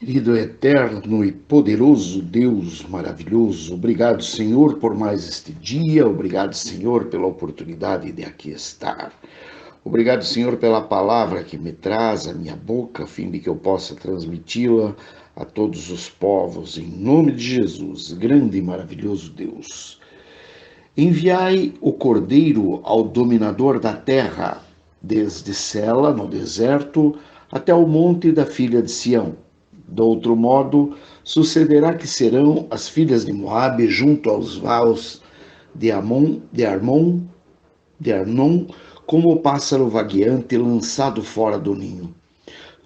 Querido eterno e poderoso Deus maravilhoso, obrigado, Senhor, por mais este dia, obrigado, Senhor, pela oportunidade de aqui estar. Obrigado, Senhor, pela palavra que me traz à minha boca, a fim de que eu possa transmiti-la a todos os povos, em nome de Jesus, grande e maravilhoso Deus. Enviai o Cordeiro ao dominador da terra, desde Sela, no deserto, até o monte da filha de Sião. Do outro modo, sucederá que serão as filhas de Moabe junto aos vales de Arnon, como o pássaro vagueante lançado fora do ninho.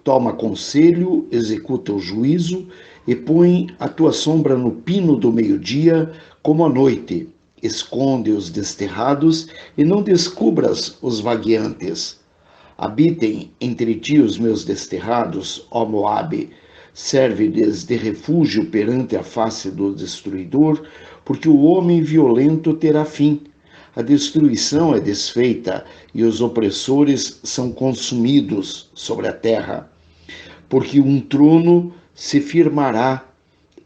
Toma conselho, executa o juízo e põe a tua sombra no pino do meio-dia, como a noite. Esconde os desterrados e não descubras os vagueantes. Habitem entre ti os meus desterrados, ó Moabe. Serve-lhes de refúgio perante a face do destruidor, porque o homem violento terá fim. A destruição é desfeita e os opressores são consumidos sobre a terra. Porque um trono se firmará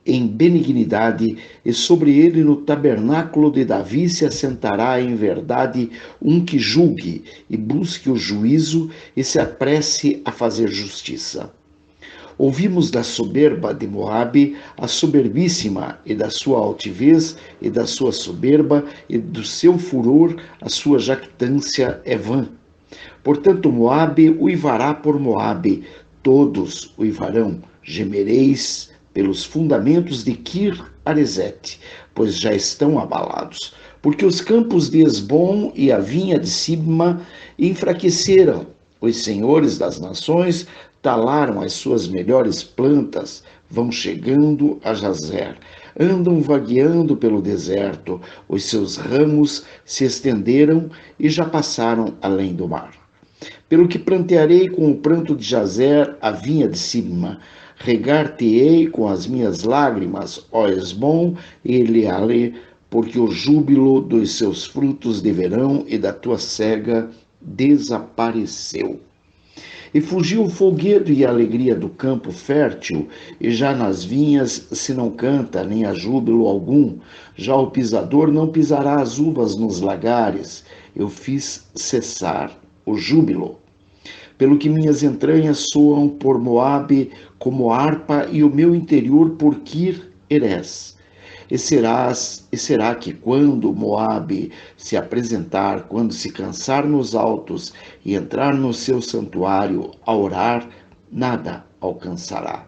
em benignidade, e sobre ele no tabernáculo de Davi se assentará em verdade um que julgue e busque o juízo e se apresse a fazer justiça. Ouvimos da soberba de Moabe a soberbíssima, e da sua altivez e da sua soberba e do seu furor a sua jactância é vã. Portanto, Moabe uivará por Moabe, todos uivarão, gemereis pelos fundamentos de Kir Aresete, pois já estão abalados. Porque os campos de Esbom e a vinha de Sibma enfraqueceram. Os senhores das nações talaram as suas melhores plantas, vão chegando a Jazer. Andam vagueando pelo deserto, os seus ramos se estenderam e já passaram além do mar. Pelo que plantearei com o pranto de Jazer a vinha de Sibma, regar-te-ei com as minhas lágrimas, ó Esbom e Eleale, porque o júbilo dos seus frutos de verão e da tua cega desapareceu. E fugiu o folguedo e a alegria do campo fértil, e já nas vinhas se não canta, nem há júbilo algum. Já o pisador não pisará as uvas nos lagares. Eu fiz cessar o júbilo. Pelo que minhas entranhas soam por Moabe como harpa e o meu interior por Kir Heres. E será que quando Moabe se apresentar, quando se cansar nos altos e entrar no seu santuário a orar, nada alcançará.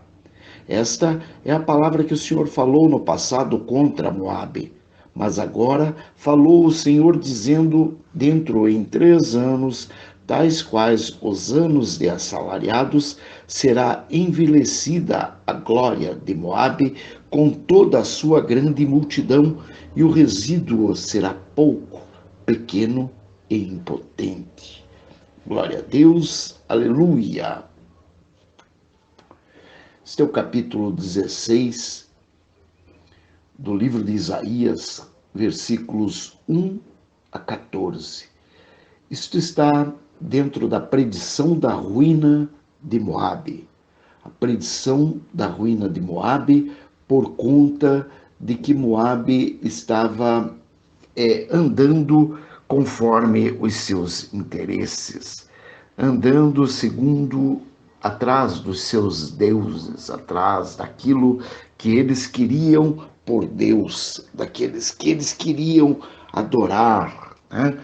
Esta é a palavra que o Senhor falou no passado contra Moabe. Mas agora falou o Senhor dizendo, dentro em 3 anos, tais quais os anos de assalariados, será envelhecida a glória de Moabe com toda a sua grande multidão, e o resíduo será pouco, pequeno e impotente. Glória a Deus, aleluia. Este é o capítulo 16 do livro de Isaías, versículos 1 a 14. Isto está dentro da predição da ruína de Moabe. A predição da ruína de Moabe por conta de que Moabe estava andando conforme os seus interesses, andando segundo atrás dos seus deuses, atrás daquilo que eles queriam por Deus, daqueles que eles queriam adorar, né?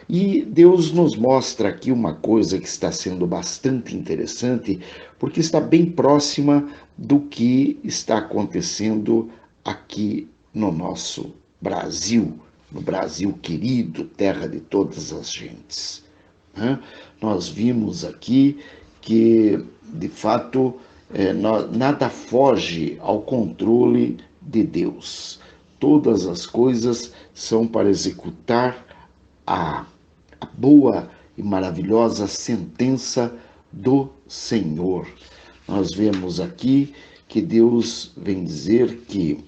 E Deus nos mostra aqui uma coisa que está sendo bastante interessante, porque está bem próxima do que está acontecendo aqui no nosso Brasil, no Brasil querido, terra de todas as gentes, né? Nós vimos aqui que, de fato, nada foge ao controle de Deus. Todas as coisas são para executar a boa e maravilhosa sentença do Senhor. Nós vemos aqui que Deus vem dizer que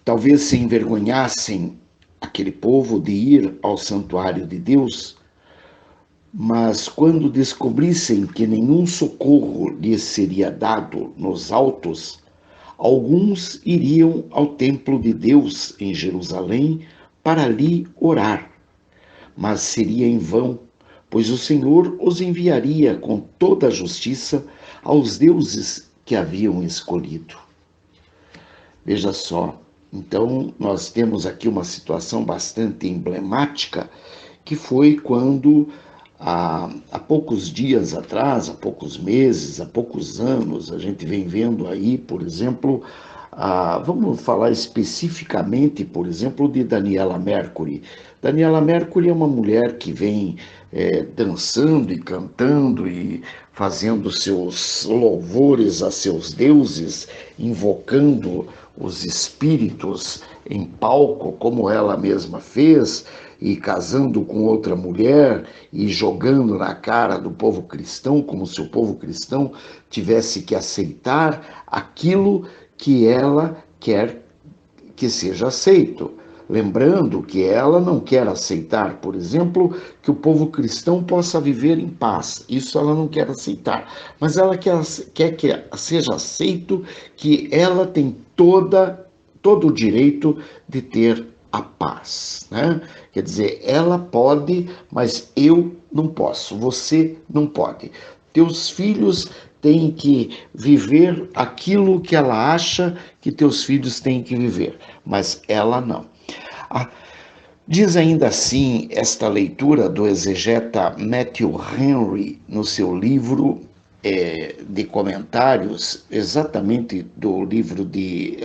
talvez se envergonhassem aquele povo de ir ao santuário de Deus, Mas quando descobrissem que nenhum socorro lhes seria dado nos altos, alguns iriam ao templo de Deus em Jerusalém para ali orar, mas seria em vão, pois o Senhor os enviaria com toda a justiça aos deuses que haviam escolhido. Veja só, então nós temos aqui uma situação bastante emblemática, que foi quando, há poucos dias atrás, há poucos meses, há poucos anos, a gente vem vendo aí, por exemplo, vamos falar especificamente, por exemplo, de Daniela Mercury. Daniela Mercury é uma mulher que vem dançando e cantando e fazendo seus louvores a seus deuses, invocando os espíritos em palco, como ela mesma fez, e casando com outra mulher e jogando na cara do povo cristão, como se o povo cristão tivesse que aceitar aquilo que ela quer que seja aceito. Lembrando que ela não quer aceitar, por exemplo, que o povo cristão possa viver em paz. Isso ela não quer aceitar. Mas ela quer que seja aceito que ela tem todo o direito de ter a paz, né? Quer dizer, ela pode, mas eu não posso. Você não pode. Teus filhos têm que viver aquilo que ela acha que teus filhos têm que viver, mas ela não. Ah, diz ainda assim esta leitura do exegeta Matthew Henry no seu livro de comentários, exatamente do livro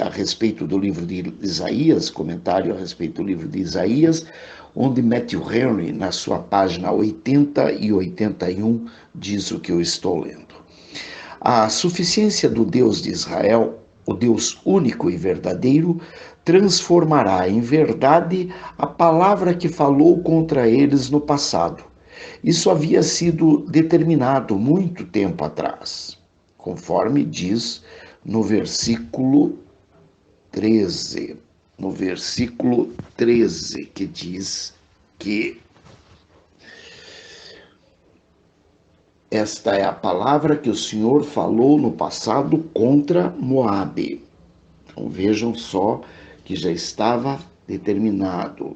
a respeito do livro de Isaías, comentário a respeito do livro de Isaías, onde Matthew Henry, na sua página 80 e 81, diz o que eu estou lendo. A suficiência do Deus de Israel, o Deus único e verdadeiro, transformará em verdade a palavra que falou contra eles no passado. Isso havia sido determinado muito tempo atrás, conforme diz no versículo 13. No versículo 13, que diz que esta é a palavra que o Senhor falou no passado contra Moabe. Então vejam só que já estava determinado.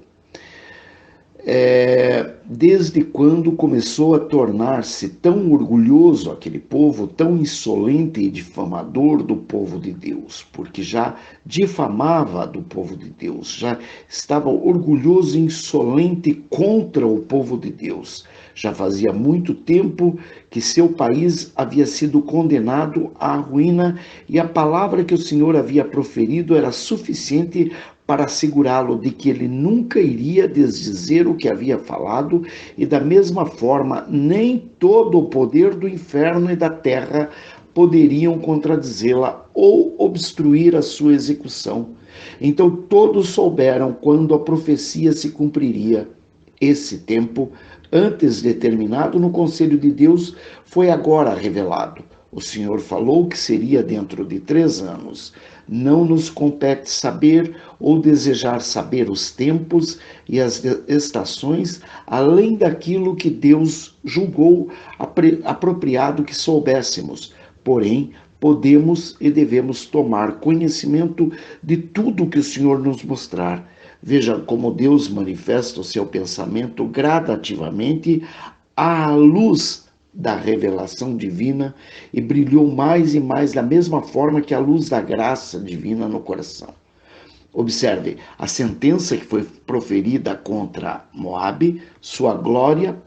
Desde quando começou a tornar-se tão orgulhoso aquele povo, tão insolente e difamador do povo de Deus, porque já difamava do povo de Deus, já estava orgulhoso e insolente contra o povo de Deus. Já fazia muito tempo que seu país havia sido condenado à ruína e a palavra que o Senhor havia proferido era suficiente para assegurá-lo de que ele nunca iria desdizer o que havia falado, e da mesma forma, nem todo o poder do inferno e da terra poderiam contradizê-la ou obstruir a sua execução. Então todos souberam quando a profecia se cumpriria. Esse tempo, antes determinado no conselho de Deus, foi agora revelado. O Senhor falou que seria dentro de 3 anos. Não nos compete saber ou desejar saber os tempos e as estações, além daquilo que Deus julgou apropriado que soubéssemos. Porém, podemos e devemos tomar conhecimento de tudo que o Senhor nos mostrar. Veja como Deus manifesta o seu pensamento gradativamente à luz da revelação divina e brilhou mais e mais da mesma forma que a luz da graça divina no coração. Observe, a sentença que foi proferida contra Moabe, sua glória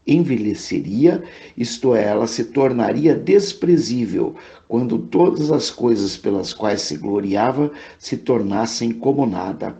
envelheceria, isto é, ela se tornaria desprezível quando todas as coisas pelas quais se gloriava se tornassem como nada.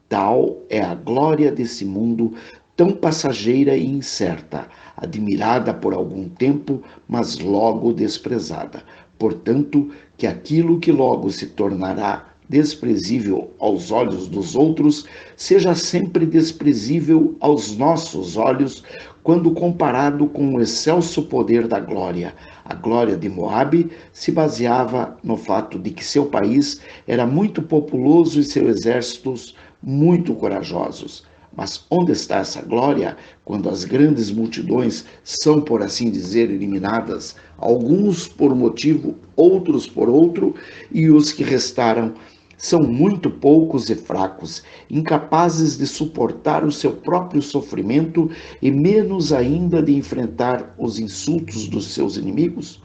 Tal é a glória desse mundo tão passageira e incerta, admirada por algum tempo, mas logo desprezada. Portanto, que aquilo que logo se tornará desprezível aos olhos dos outros, seja sempre desprezível aos nossos olhos, quando comparado com o excelso poder da glória. A glória de Moabe se baseava no fato de que seu país era muito populoso e seus exércitos muito corajosos. Mas onde está essa glória quando as grandes multidões são, por assim dizer, eliminadas, alguns por motivo, outros por outro, e os que restaram são muito poucos e fracos, incapazes de suportar o seu próprio sofrimento e menos ainda de enfrentar os insultos dos seus inimigos?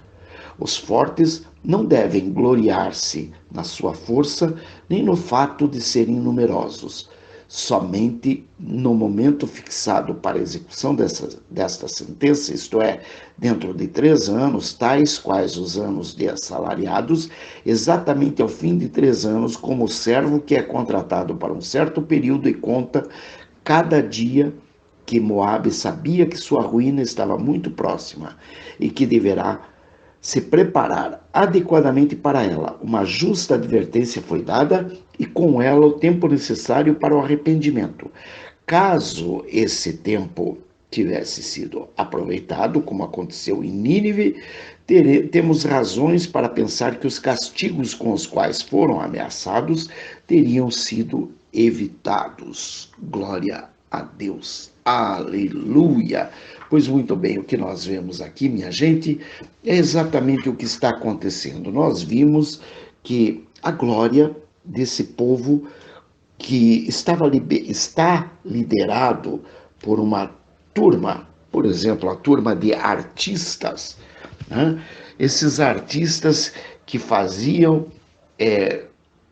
Os fortes não devem gloriar-se na sua força, nem no fato de serem numerosos. Somente no momento fixado para a execução desta sentença, isto é, dentro de 3 anos, tais quais os anos de assalariados, exatamente ao fim de 3 anos, como servo que é contratado para um certo período e conta cada dia que Moabe sabia que sua ruína estava muito próxima e que deverá se preparar adequadamente para ela. Uma justa advertência foi dada e com ela o tempo necessário para o arrependimento. Caso esse tempo tivesse sido aproveitado, como aconteceu em Nínive, temos razões para pensar que os castigos com os quais foram ameaçados teriam sido evitados. Glória a Deus. Aleluia! Pois muito bem, o que nós vemos aqui, minha gente, é exatamente o que está acontecendo. Nós vimos que a glória desse povo que está liderado por uma turma, por exemplo, a turma de artistas, né? Esses artistas que faziam,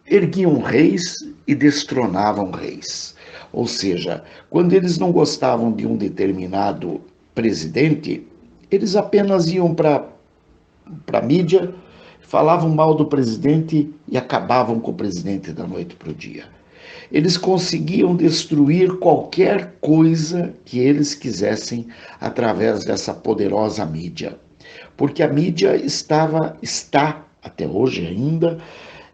erguiam reis e destronavam reis. Ou seja, quando eles não gostavam de um determinado presidente, eles apenas iam para a mídia, falavam mal do presidente e acabavam com o presidente da noite para o dia. Eles conseguiam destruir qualquer coisa que eles quisessem através dessa poderosa mídia. Porque a mídia está, até hoje ainda,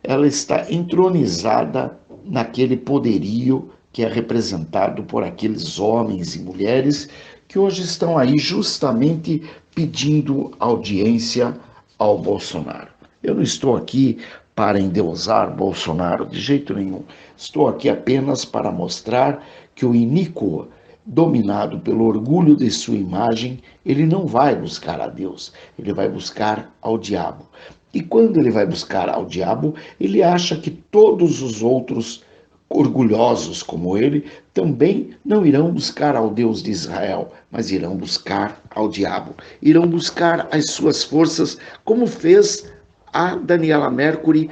ela está entronizada naquele poderio que é representado por aqueles homens e mulheres que hoje estão aí justamente pedindo audiência ao Bolsonaro. Eu não estou aqui para endeusar Bolsonaro de jeito nenhum. Estou aqui apenas para mostrar que o iníquo, dominado pelo orgulho de sua imagem, ele não vai buscar a Deus, ele vai buscar ao diabo. E quando ele vai buscar ao diabo, ele acha que todos os outros orgulhosos como ele também não irão buscar ao Deus de Israel, mas irão buscar ao diabo, irão buscar as suas forças, como fez a Daniela Mercury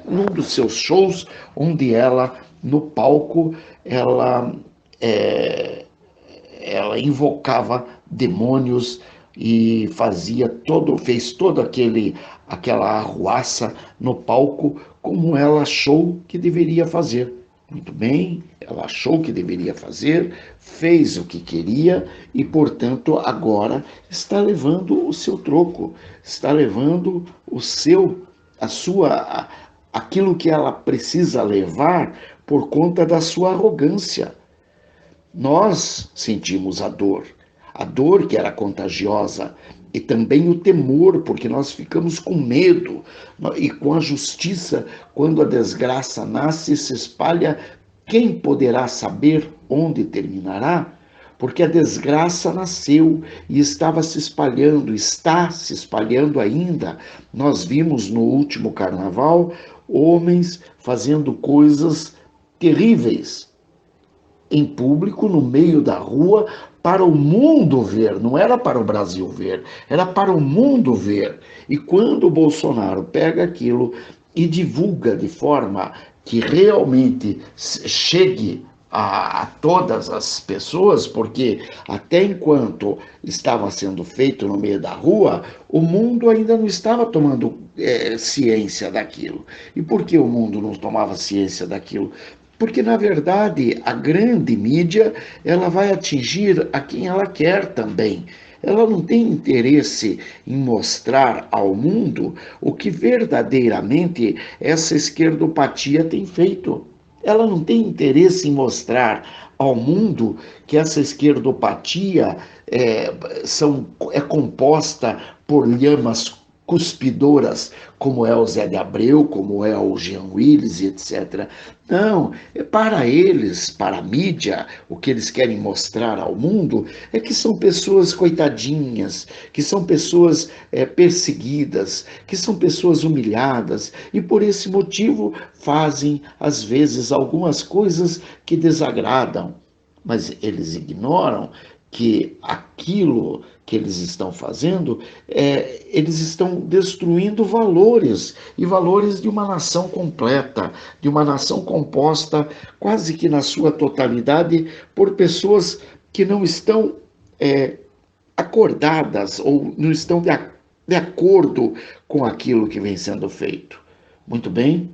num dos seus shows, onde ela, no palco, ela invocava demônios e fez toda aquela arruaça no palco, como ela achou que deveria fazer. Muito bem, ela achou que deveria fazer, fez o que queria e, portanto, agora está levando o seu troco, está levando aquilo que ela precisa levar por conta da sua arrogância. Nós sentimos a dor que era contagiosa, e também o temor, porque nós ficamos com medo, e com a justiça, quando a desgraça nasce e se espalha, quem poderá saber onde terminará? Porque a desgraça nasceu e estava se espalhando, está se espalhando ainda. Nós vimos no último carnaval homens fazendo coisas terríveis em público, no meio da rua, para o mundo ver, não era para o Brasil ver, era para o mundo ver. E quando o Bolsonaro pega aquilo e divulga de forma que realmente chegue a todas as pessoas, porque até enquanto estava sendo feito no meio da rua, o mundo ainda não estava tomando ciência daquilo. E por que o mundo não tomava ciência daquilo? Porque, na verdade, a grande mídia, ela vai atingir a quem ela quer também. Ela não tem interesse em mostrar ao mundo o que verdadeiramente essa esquerdopatia tem feito. Ela não tem interesse em mostrar ao mundo que essa esquerdopatia é composta por lhamas cuspidoras, como é o Zé de Abreu, como é o Jean Willis, etc. Não, para eles, para a mídia, o que eles querem mostrar ao mundo é que são pessoas coitadinhas, que são pessoas perseguidas, que são pessoas humilhadas e por esse motivo fazem, às vezes, algumas coisas que desagradam. Mas eles ignoram que aquilo que eles estão fazendo, eles estão destruindo valores, e valores de uma nação completa, de uma nação composta quase que na sua totalidade por pessoas que não estão acordadas ou não estão de acordo com aquilo que vem sendo feito. Muito bem?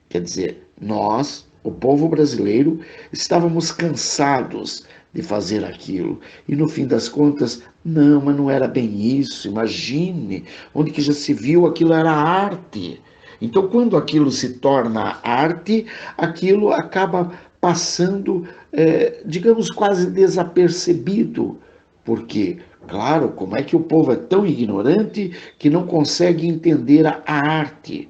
Quer dizer, nós, o povo brasileiro, estávamos cansados de fazer aquilo. E no fim das contas, não, mas não era bem isso. Imagine, onde que já se viu aquilo era arte. Então, quando aquilo se torna arte, aquilo acaba passando, digamos, quase desapercebido. Porque, claro, como é que o povo é tão ignorante que não consegue entender a arte?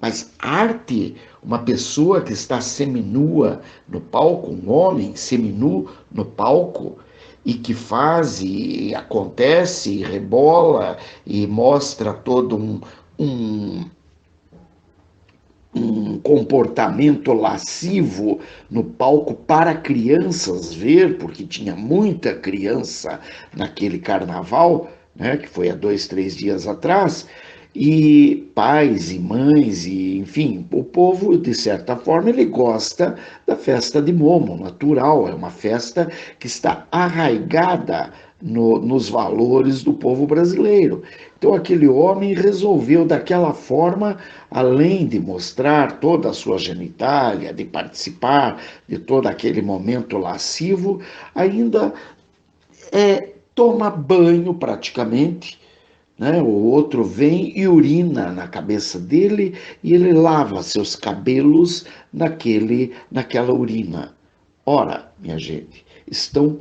Mas arte, uma pessoa que está seminua no palco, um homem seminu no palco, e que faz e acontece, e rebola, e mostra todo um comportamento lascivo no palco para crianças ver, porque tinha muita criança naquele carnaval, né, que foi há 2, 3 dias atrás, e pais e mães, e enfim, o povo, de certa forma, ele gosta da festa de Momo, natural, é uma festa que está arraigada nos valores do povo brasileiro. Então, aquele homem resolveu, daquela forma, além de mostrar toda a sua genitália, de participar de todo aquele momento lascivo, ainda toma banho praticamente, né? O outro vem e urina na cabeça dele e ele lava seus cabelos naquela urina. Ora, minha gente, estão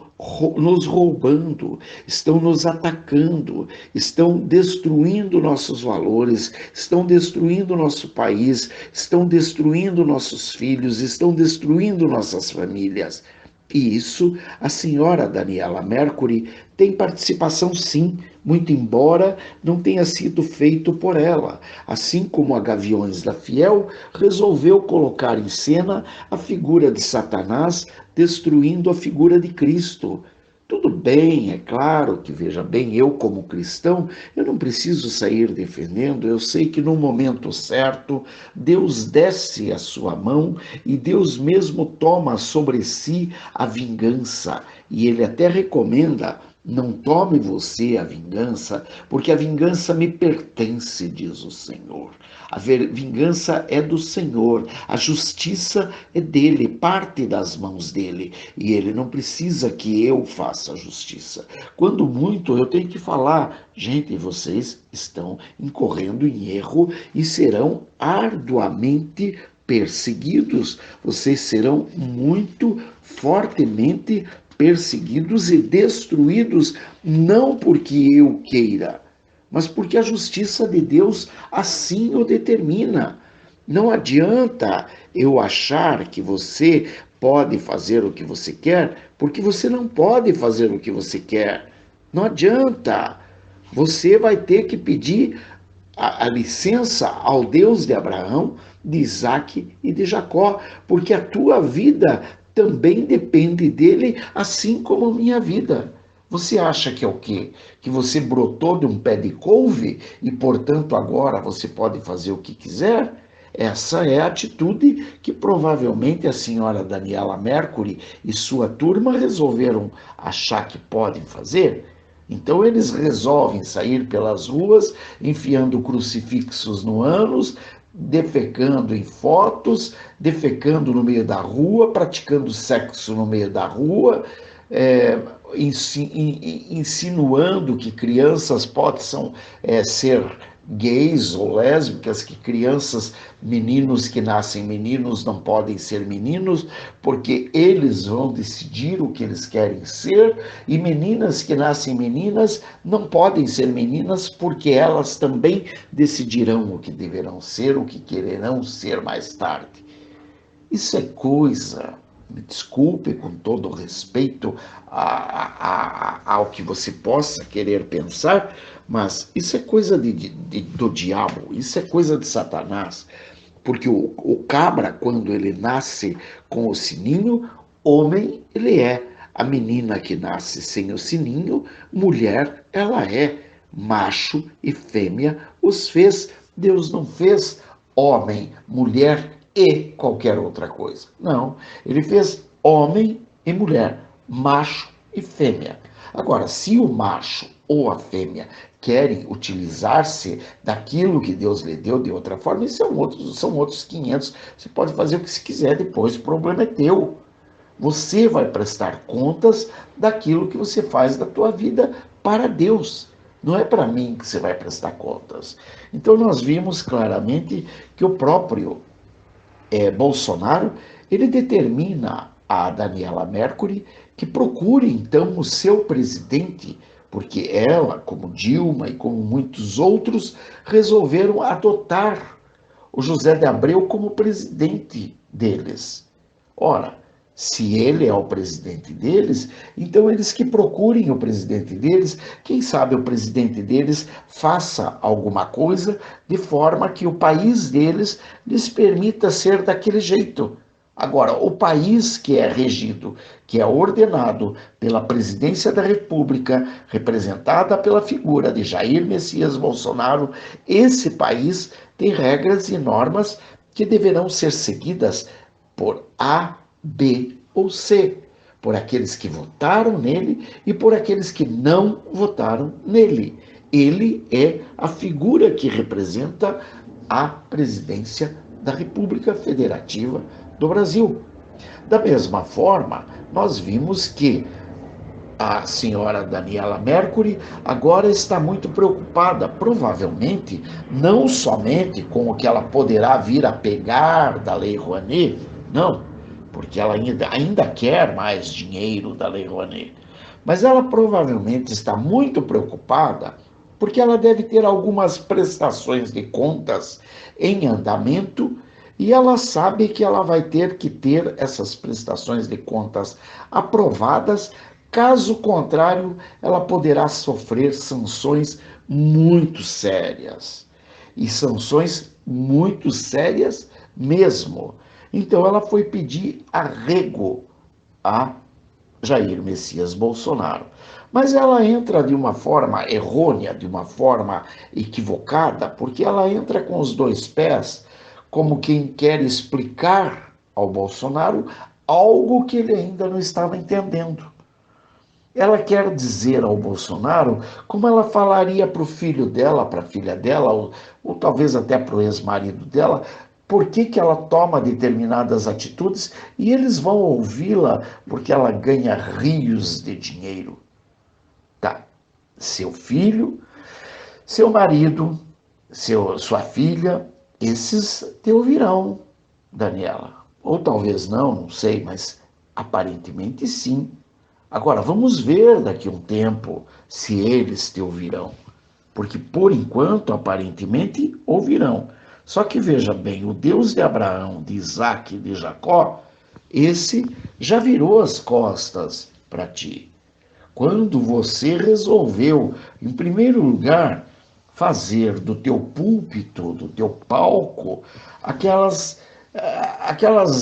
nos roubando, estão nos atacando, estão destruindo nossos valores, estão destruindo nosso país, estão destruindo nossos filhos, estão destruindo nossas famílias. E isso, a senhora Daniela Mercury tem participação sim, muito embora não tenha sido feito por ela. Assim como a Gaviões da Fiel resolveu colocar em cena a figura de Satanás destruindo a figura de Cristo. Tudo bem, é claro que, veja bem, eu como cristão, eu não preciso sair defendendo, eu sei que no momento certo, Deus desce a sua mão e Deus mesmo toma sobre si a vingança. E ele até recomenda: não tome você a vingança, porque a vingança me pertence, diz o Senhor. A vingança é do Senhor, a justiça é dele, parte das mãos dele, e ele não precisa que eu faça a justiça. Quando muito, eu tenho que falar: gente, vocês estão incorrendo em erro e serão arduamente perseguidos, vocês serão muito fortemente perseguidos e destruídos, não porque eu queira, mas porque a justiça de Deus assim o determina. Não adianta eu achar que você pode fazer o que você quer, porque você não pode fazer o que você quer. Não adianta. Você vai ter que pedir a licença ao Deus de Abraão, de Isaque e de Jacó, porque a tua vida também depende dele, assim como a minha vida. Você acha que é o quê? Que você brotou de um pé de couve e, portanto, agora você pode fazer o que quiser? Essa é a atitude que provavelmente a senhora Daniela Mercury e sua turma resolveram achar que podem fazer. Então eles resolvem sair pelas ruas, enfiando crucifixos no ânus, defecando em fotos, defecando no meio da rua, praticando sexo no meio da rua, insinuando que crianças possam ser gays ou lésbicas, que crianças, meninos que nascem meninos não podem ser meninos, porque eles vão decidir o que eles querem ser, e meninas que nascem meninas não podem ser meninas, porque elas também decidirão o que deverão ser, o que quererão ser mais tarde. Isso é coisa, me desculpe com todo o respeito ao que você possa querer pensar, mas isso é coisa do diabo, isso é coisa de Satanás. Porque o cabra, quando ele nasce com o sininho, homem ele é. A menina que nasce sem o sininho, mulher ela é. Macho e fêmea os fez. Deus não fez homem, mulher e qualquer outra coisa. Não, ele fez homem e mulher, macho e fêmea. Agora, se o macho ou a fêmea querem utilizar-se daquilo que Deus lhe deu de outra forma, isso são outros 500. Você pode fazer o que você quiser depois, o problema é teu. Você vai prestar contas daquilo que você faz da tua vida para Deus. Não é para mim que você vai prestar contas. Então nós vimos claramente que o próprio Bolsonaro, ele determina a Daniela Mercury que procure então o seu presidente, porque ela, como Dilma e como muitos outros, resolveram adotar o José de Abreu como presidente deles. Ora, se ele é o presidente deles, então eles que procurem o presidente deles, quem sabe o presidente deles faça alguma coisa de forma que o país deles lhes permita ser daquele jeito. Agora, o país que é regido, que é ordenado pela presidência da República, representada pela figura de Jair Messias Bolsonaro, esse país tem regras e normas que deverão ser seguidas por A, B ou C, por aqueles que votaram nele e por aqueles que não votaram nele. Ele é a figura que representa a presidência da República Federativa do Brasil. Da mesma forma, nós vimos que a senhora Daniela Mercury agora está muito preocupada, provavelmente, não somente com o que ela poderá vir a pegar da Lei Rouanet, não, porque ela ainda quer mais dinheiro da Lei Rouanet, mas ela provavelmente está muito preocupada porque ela deve ter algumas prestações de contas em andamento e ela sabe que ela vai ter que ter essas prestações de contas aprovadas. Caso contrário, ela poderá sofrer sanções muito sérias. E sanções muito sérias mesmo. Então ela foi pedir arrego a Jair Messias Bolsonaro. Mas ela entra de uma forma errônea, de uma forma equivocada, porque ela entra com os dois pés, como quem quer explicar ao Bolsonaro algo que ele ainda não estava entendendo. Ela quer dizer ao Bolsonaro como ela falaria para o filho dela, para a filha dela, ou talvez até para o ex-marido dela, por que ela toma determinadas atitudes e eles vão ouvi-la porque ela ganha rios de dinheiro. Tá, seu filho, seu marido, sua filha, esses te ouvirão, Daniela. Ou talvez não sei, mas aparentemente sim. Agora, vamos ver daqui a um tempo se eles te ouvirão. Porque, por enquanto, aparentemente, ouvirão. Só que veja bem, o Deus de Abraão, de Isaac e de Jacó, esse já virou as costas para ti. Quando você resolveu, em primeiro lugar, fazer do teu púlpito, do teu palco, aquelas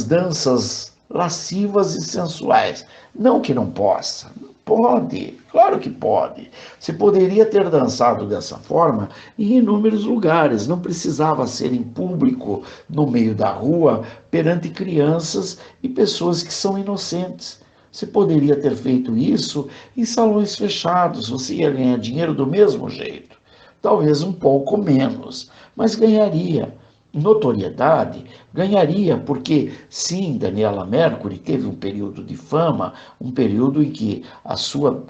danças lascivas e sensuais. Não que não possa, pode, claro que pode. Você poderia ter dançado dessa forma em inúmeros lugares, não precisava ser em público, no meio da rua, perante crianças e pessoas que são inocentes. Você poderia ter feito isso em salões fechados, você ia ganhar dinheiro do mesmo jeito. Talvez um pouco menos, mas ganharia. notoriedade, ganharia, porque sim, Daniela Mercury teve um período de fama, um período em que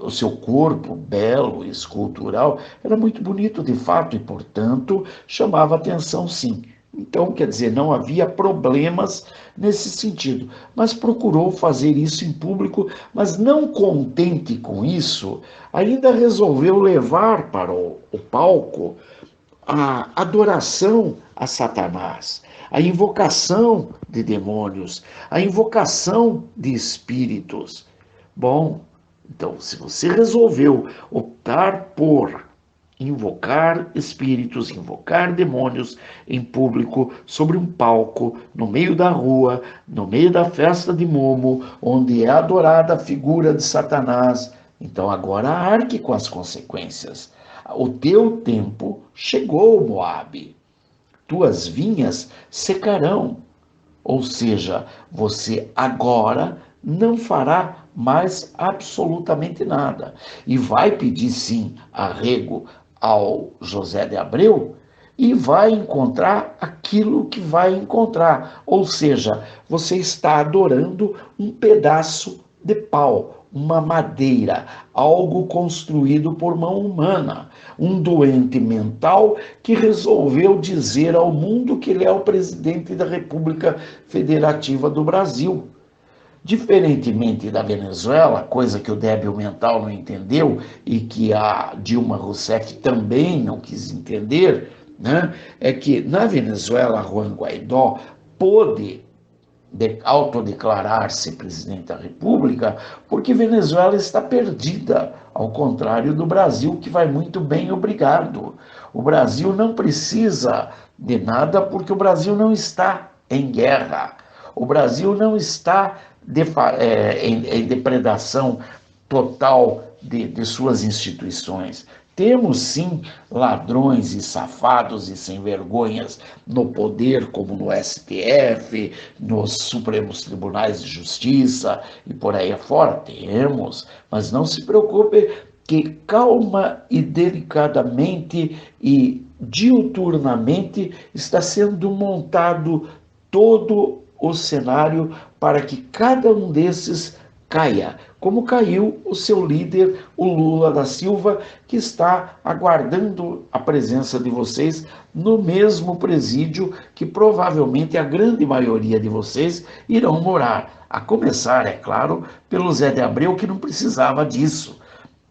o seu corpo belo e escultural era muito bonito de fato e, portanto, chamava atenção sim. Então, quer dizer, não havia problemas nesse sentido, mas procurou fazer isso em público, mas não contente com isso, ainda resolveu levar para o palco a adoração a Satanás, a invocação de demônios, a invocação de espíritos. Bom, então, se você resolveu optar por invocar espíritos, invocar demônios em público, sobre um palco, no meio da rua, no meio da festa de Momo, onde é adorada a figura de Satanás, então agora arque com as consequências. O teu tempo chegou, Moabe. Tuas vinhas secarão. Ou seja, você agora não fará mais absolutamente nada. E vai pedir sim arrego ao José de Abreu e vai encontrar aquilo que vai encontrar. Ou seja, você está adorando um pedaço de pau, uma madeira, algo construído por mão humana, um doente mental que resolveu dizer ao mundo que ele é o presidente da República Federativa do Brasil. Diferentemente da Venezuela, coisa que o débil mental não entendeu e que a Dilma Rousseff também não quis entender, né, é que na Venezuela, Juan Guaidó pôde autodeclarar-se presidente da República, porque Venezuela está perdida, ao contrário do Brasil, que vai muito bem, obrigado. O Brasil não precisa de nada, porque o Brasil não está em guerra. O Brasil não está em depredação total de suas instituições. Temos sim ladrões e safados e sem vergonhas no poder, como no STF, nos Supremos Tribunais de Justiça e por aí afora. Temos, mas não se preocupe que calma e delicadamente e diuturnamente está sendo montado todo o cenário para que cada um desses caia, como caiu o seu líder, o Lula da Silva, que está aguardando a presença de vocês no mesmo presídio que provavelmente a grande maioria de vocês irão morar. A começar, é claro, pelo Zé de Abreu, que não precisava disso,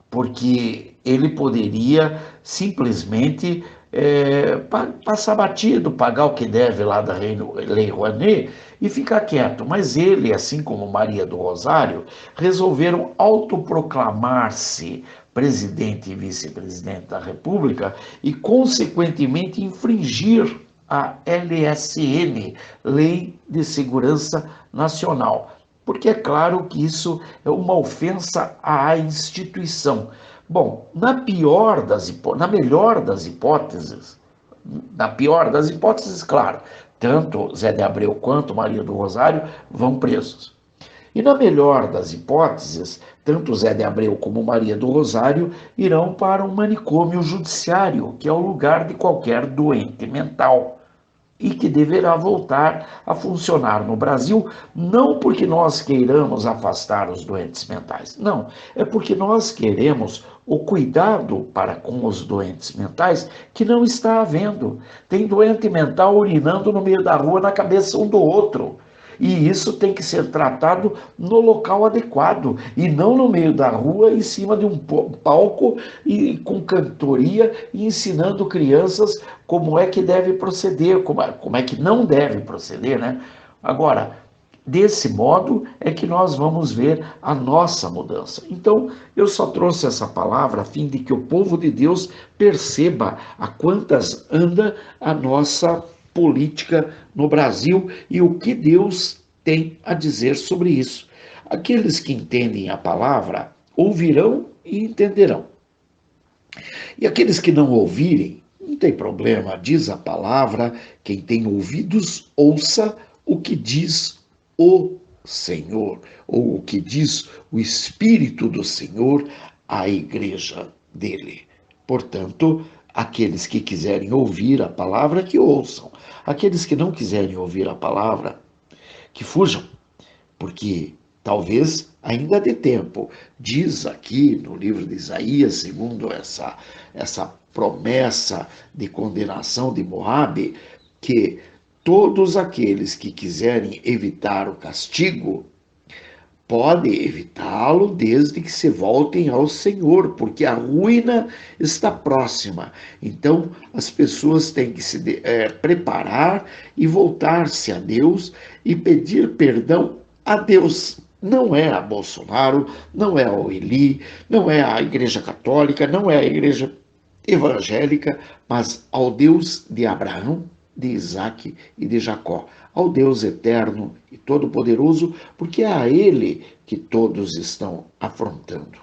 porque ele poderia simplesmente passar batido, pagar o que deve lá da Lei Rouanet e ficar quieto. Mas ele, assim como Maria do Rosário, resolveram autoproclamar-se presidente e vice-presidente da República e, consequentemente, infringir a LSN, Lei de Segurança Nacional, porque é claro que isso é uma ofensa à instituição. Bom, na melhor das hipóteses, claro, tanto Zé de Abreu quanto Maria do Rosário vão presos. E na melhor das hipóteses, tanto Zé de Abreu como Maria do Rosário irão para um manicômio judiciário, que é o lugar de qualquer doente mental e que deverá voltar a funcionar no Brasil, não porque nós queiramos afastar os doentes mentais, não, é porque nós queremos o cuidado para com os doentes mentais que não está havendo. Tem doente mental urinando no meio da rua na cabeça um do outro. E isso tem que ser tratado no local adequado e não no meio da rua, em cima de um palco e com cantoria e ensinando crianças como é que deve proceder, como é que não deve proceder, né? Agora, desse modo é que nós vamos ver a nossa mudança. Então, eu só trouxe essa palavra a fim de que o povo de Deus perceba a quantas anda a nossa política no Brasil e o que Deus tem a dizer sobre isso. Aqueles que entendem a palavra ouvirão e entenderão. E aqueles que não ouvirem, não tem problema, diz a palavra, quem tem ouvidos, ouça o que diz o Senhor, ou o que diz o Espírito do Senhor à igreja dele. Portanto, Aqueles que quiserem ouvir a palavra, que ouçam. Aqueles que não quiserem ouvir a palavra, que fujam, porque talvez ainda dê tempo. Diz aqui no livro de Isaías, segundo essa promessa de condenação de Moabe, que todos aqueles que quiserem evitar o castigo podem evitá-lo desde que se voltem ao Senhor, porque a ruína está próxima. Então, as pessoas têm que se preparar e voltar-se a Deus e pedir perdão a Deus. Não é a Bolsonaro, não é ao Eli, não é a Igreja Católica, não é a Igreja evangélica, mas ao Deus de Abraão, de Isaque e de Jacó, ao Deus eterno e todo-poderoso, porque é a Ele que todos estão afrontando.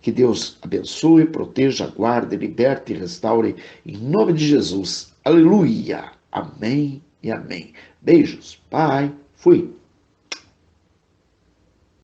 Que Deus abençoe, proteja, guarde, liberte e restaure, em nome de Jesus. Aleluia. Amém e amém. Beijos. Pai. Fui.